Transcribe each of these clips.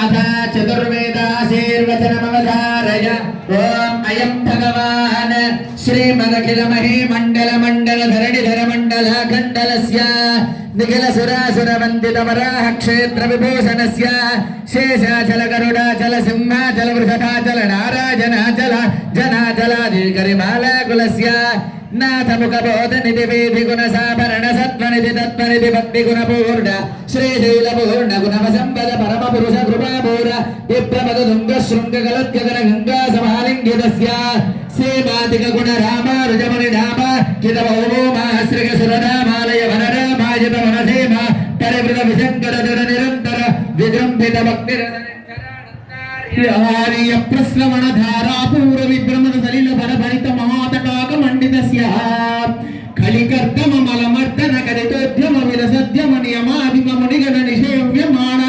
अथ चतुर्वेदाशीर्वचनमवधारय ओम अयं भगवान् श्रीमदखिलमहे मण्डलमण्डलधरणिधर मण्डलाखण्डलस्य निखिलसुरासुरवन्दितवराह क्षेत्रविभूषणस्य शेषाचल गरुडाचल सिंहाचल वृषभाचल नारायणाचल जनाचलादिकरिमालाकुलस्य नाथ मुखबोध निधि वेधि गुण साभरण सत्वनिधि तत्वनिधि भक्ति गुण पूर्ण श्रीशैल पूर्ण गुणम संपद परम पुरुष कृपा पूर विप्रमद दुंग शृंग गलत्य गण गंगा समालिंगितस्य सेवादिक गुण रामानुजमुनि नाम कित बहु महाश्रीक सुरनामालय वनरामायित वनसेमा परिवृत विशंकर दृढ़ निरंतर विजृंभित भक्ति आर्य प्रश्रवण धारा पूर्व विभ्रमण सलिल भरभरित महातटाक मंडितस्य कलिकर्तम मलमर्दन करितोद्यम विलसद्यम नियमाभिम मुनिगण निषेव्यमाण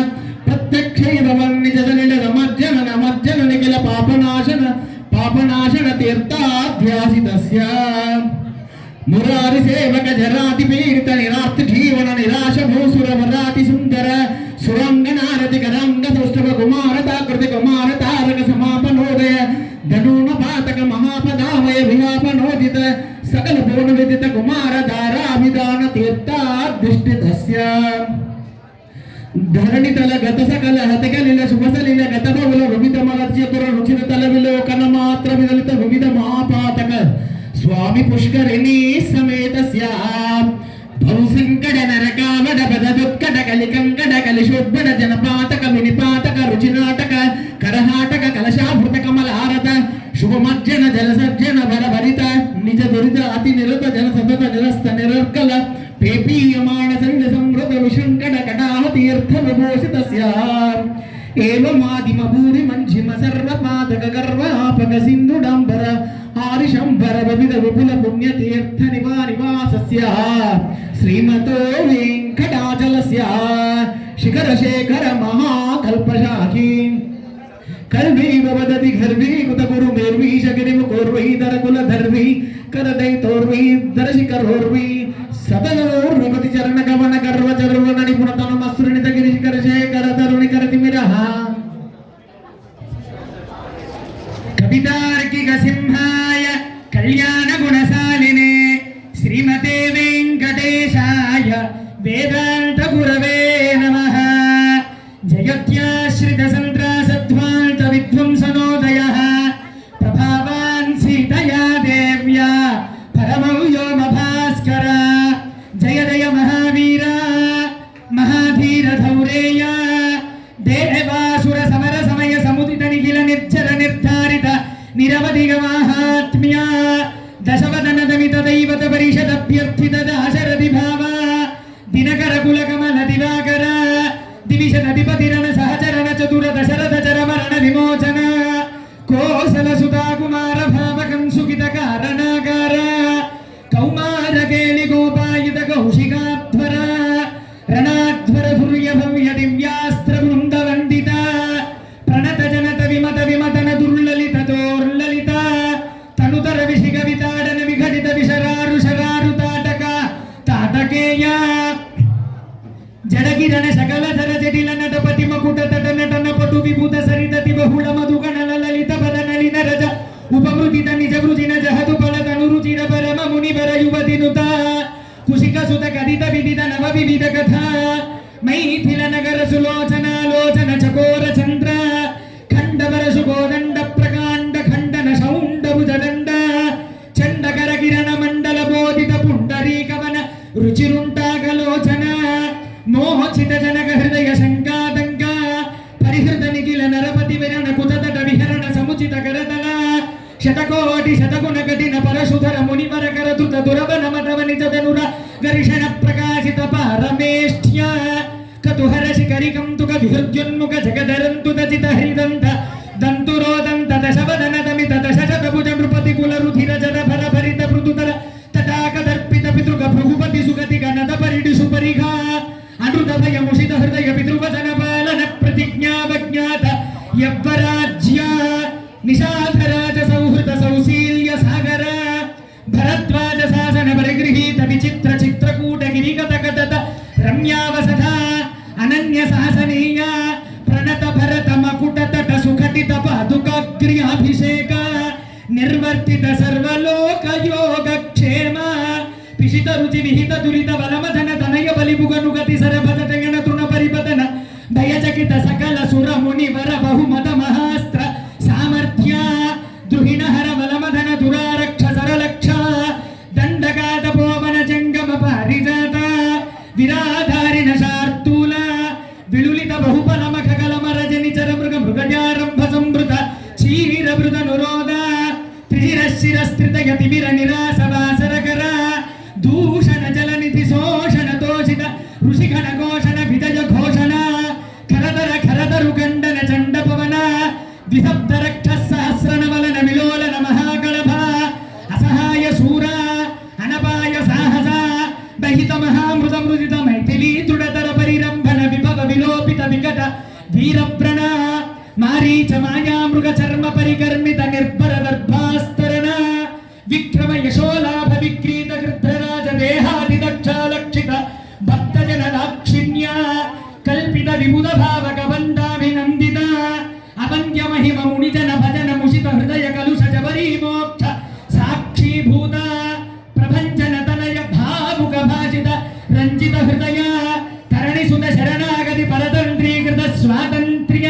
प्रत्यक्षैव वर्णित सलिल नमज्जन नमज्जन निखिल पापनाशन तीर्थाध्यासितस्य मुरारि सेवक जराति पीडित निरार्थ जीवन निराश भूसुर वराति सुंदर सुरंगनारति करंग सौष्ठव कुमारता कृति कुमार तारक समापनोदय धनून पातक महापदामय विहापनोदित सकल पूर्ण विदित कुमार धाराभिधान तीर्थाधिष्ठितस्य धरणितल गत सकल हतकलिल शुभसलिल गत बहुल विविध मलच्यपुर रुचिर तल विलोकन मात्र विदलित विविध महापातक स्वामी पुष्करिणी समेतस्य भवसंकट नरकावड पददुत्कट कलिकंकट कलिशोद्भट जनपातक विनिपातक रुचिनाटक करहाटक कलशाभृत कमलारत शुभमज्जन जलसज्जन भरभरित निज दुरित अति निरत जन सतत निरस्त निरर्कल पेपीयमाण सलिल समृत विशंकट कटाह तीर्थ विभूषितस्य एवमादिम भूरि मंजिम सर्वपादक गर्वापक सिंधुडांबर आरिशंबर विविध विपुल पुण्य तीर्थ निवासस्य श्रीमतो वेंकटाचलस्य शिखर शेखर महाकल्पशाखी कर्वीव वदति घर्वी कुत गुरु मेर्वी शगिरिम कोर्वी दरकुल धर्वी करदै तोर्वी दर्शिकरोर्वी सदनोर्वी गति चरण गमन गर्व चर्वण निपुण तनु मसृणित गिरिशकर शेखर तरुणि करतिमिरः कवितार्किक सिंहाय कल्याण गुणशालिने श्रीमते वेंकटेशाय वेदांत गुरवे नमः जयत्याश्रित संत्रासध्वांत विध्वंसनोदयः प्रभावान् सीतया देव्या परमं व्योम भास्कर जय जय महावीर महाधीर धौरेय देवासुर समर समय समुदित निखिल निर्जर निर्धारित निरवधिक माहात्म्य दशवदन दमित दैवत परिषद अभ्यर्थित दाशरथि भाव दिनकर कुल कमल दिवाकर दिविषद अधिपतिरण सहचरण चतुर दशरथ चरमरण विमोचन कोसल सुता कुमार भावकं सुखित कारणाकार कौमार केलि गोपायित कौशिकाध्वर రణాధ్వర ధుర్య భవ్య దివ్యాస్త్ర బృంద వందిత ప్రణత జనత విమత విమతన దుర్లలిత దోర్లలిత తనుతర విషిగ వితాడన విఘటిత విశరారు శరారు తాటక తాటకేయ జడగిరణ సకల ధర జటిల నటపతి మకుట తట నటన పటు విభూత సరితతి బహుళ మధుగణ లలిత పద నలిన రజ ఉపమృతిత నిజ వృజిన జహతు ఫల తనురుచిర పరమ మునివర యువతినుత కుశిక సుత కదిత విదిత నవ వివిధ కథ మైథిల నగర సులోచనాలోచన చకోర చంద్ర ఖండవర సుగోదండ ప్రకాండ ఖండన శౌండ భుజదండ చండకర కిరణ మండల బోధిత పుండరీకవన రుచిరుంటాకలోచన మోహచిత జనక హృదయ శంకాతంక పరిహృత నిఖిల నరపతి విరణ కుతతట విహరణ సముచిత కరతల శతకోటి శతగుణ కఠిన పరశుధర మునివర కరతుత దురవన మతవ నిజదనుర గరిషణ ప్రకాశిత పారమేష్ట్య కతుహర శిఖరికం తుక విహృద్యున్ముఖ జగదరంతు దచిత హరిదంత దంతురోదంత దశవదన దమిత దశశత భుజ నృపతి కుల రుధిర జర భర భరిత మృదుతర తటాక దర్పిత పితృక భృగుపతి సుగతి గణద పరిడి సుపరిఘ అనృత భయ ముషిత హృదయ పితృవచన పాలన ప్రతిజ్ఞావజ్ఞాత యవ్వరాజ్య నిషాధరాజ సౌహృద సౌశీల్య సాగర భరద్వాజ క్రియాభిషేక నిర్వర్తిత సర్వలోక యోగక్షేమ పిషిత రుచి విహిత దురిత బలమధన తనయ బలిబుగనుగతి సరభదటగణ తృణ పరిపదన దయచకిత సకల సుర ముని వర బహుమత మహాస్త్ర సామర్థ్య ద్రుహిణ హర బలమధన దురారక్ష సరలక్ష దండగాత పోవన జంగమ పారిజాత విరాధారిణ శార్దూల విలులిత బహుఫలమ ఖగలమ రజని చర మృగ మృగజారంభ సంవృత క్షీరభృత నురోద త్రిశిరశిరస్త్రిత యతిమిర నిరాస వాసరకర దూషణ జలనిధి శోషణ తోషిత ఋషిగణ ఘోషణ విజయ ఘోషణ ఖరదర ఖరదరు గండన చండ పవన ద్విశబ్ద రక్ష సహస్రనవలన విలోలన మహాకళభ అసహాయ శూర అనపాయ సాహస దహిత మహామృత మృదిత మైథిలీ దృఢతర పరిరంభన విభవ విలోపిత వికట వీరప్రణ మారీచ మాయా మృగ చర్మ పరికర్మిత నిర్భర దర్భాస్తరణ విక్రమ యశోలాభ విక్రీత గృధ్రరాజ దేహాది దక్షాలక్షిత భక్తజన దాక్షిణ్య కల్పిత విముద భావక వందాభినందిత అవంద్య మహిమ మునిజన భజన ముషిత హృదయ కలుష జబరీ మోక్ష సాక్షీభూత ప్రభంజన తనయ భావుక భాషిత రంజిత హృదయ తరణి సుత శరణాగతి పరతంత్రీకృత స్వాతంత్ర్య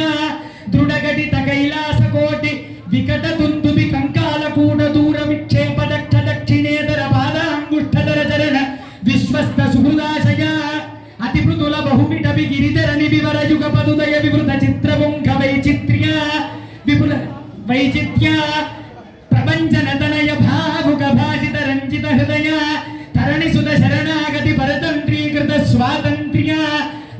దృఢగడిత కైలాస కోటి వికట తుందుబి కంకాల కూడ దూర విక్షేప దక్ష దక్షిణేతర పాదాంగుష్ఠధర చరణ విశ్వస్త సుహృదాశయ అతి మృదుల బహుమిటవి గిరిధర నివివర యుగ పదుదయ వివృత చిత్రపుంఖ వైచిత్ర్య విపుల వైచిత్య ప్రభంజన తనయ భావుక భాషిత రంజిత హృదయ తరణి సుత శరణాగతి పరతంత్రీకృత స్వాతంత్ర్య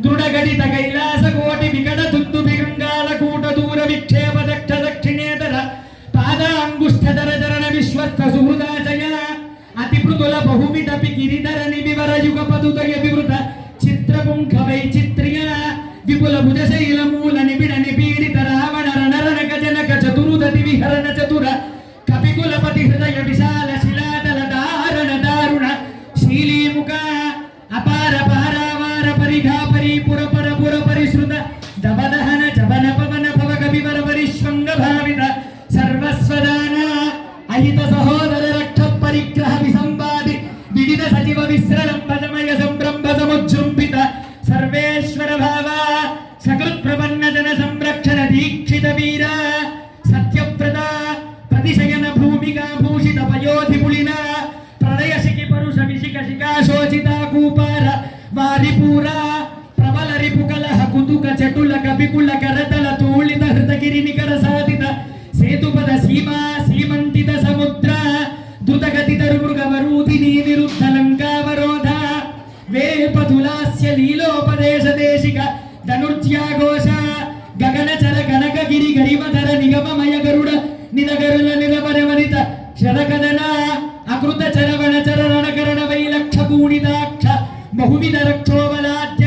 దృఢగడిత కైలాస కోటి వికట తుందుబి కంకాల కూట దూర విక్షేప దక్ష దక్షిణేతర పాదాంగుష్ఠధర చరణ విశ్వస్త సుహృదాశయ అతి మృదుల బహుమిటపి గిరిధర నివివర యుగ పదుదయ వివృత చిత్రపుంఖ వైచిత్ర్య విపుల భుజశైల మూల నిబిడ నిపీడిత రావణ రణరణ గజనక చతురుదతి విహరణ చతుర కపికులపతి హృదయ విశాల శిలాదల దారణ దారుణ శీలీముఖ అపార పారావార పరిఘా పరిపుర పరపుర పరిశ్రుత దవదహన జవన పవన పవక వివర పరిశ్వంగ భావిత సర్వస్వదాన అహిత సహోదర రక్ష పరిగ్రహ విసంవాది వివిధ సజీవ విశ్రలంబమయ సంభ్రంభ సముజృంభిత సర్వేశ్వర భావ సకృత్ ప్రపన్న జన సంరక్షణ దీక్షిత వీర సత్యవ్రత ప్రతిశయన భూమిగా భూషిత పయోధి పులిన ప్రళయ శిఖి పరుష విశిఖ శిఖాశోచిత కూపార వారిపూర ప్రబల రిపుకలహ కుతుక చటుల కపికుల కరతల తూళిత హృతగిరి నికర సాధిత సేతుపద సీమా సీమంతిత సముద్ర ద్రుతగతి తరుమృగవరూధిని నిరుద్ధ లంకావరోధ వేపతులాస్య లీలోపదేశ దేశిక ధనుర్జ్యాఘోష గగనచర కనకగిరి గరిమధర నిగమమయ గరుడ నిదగరుల నిరవరవనిత శరకదన అకృత చరవణ చరణ కరణ వైలక్ష కూణితాక్ష బహువిధ రక్షోబలాద్య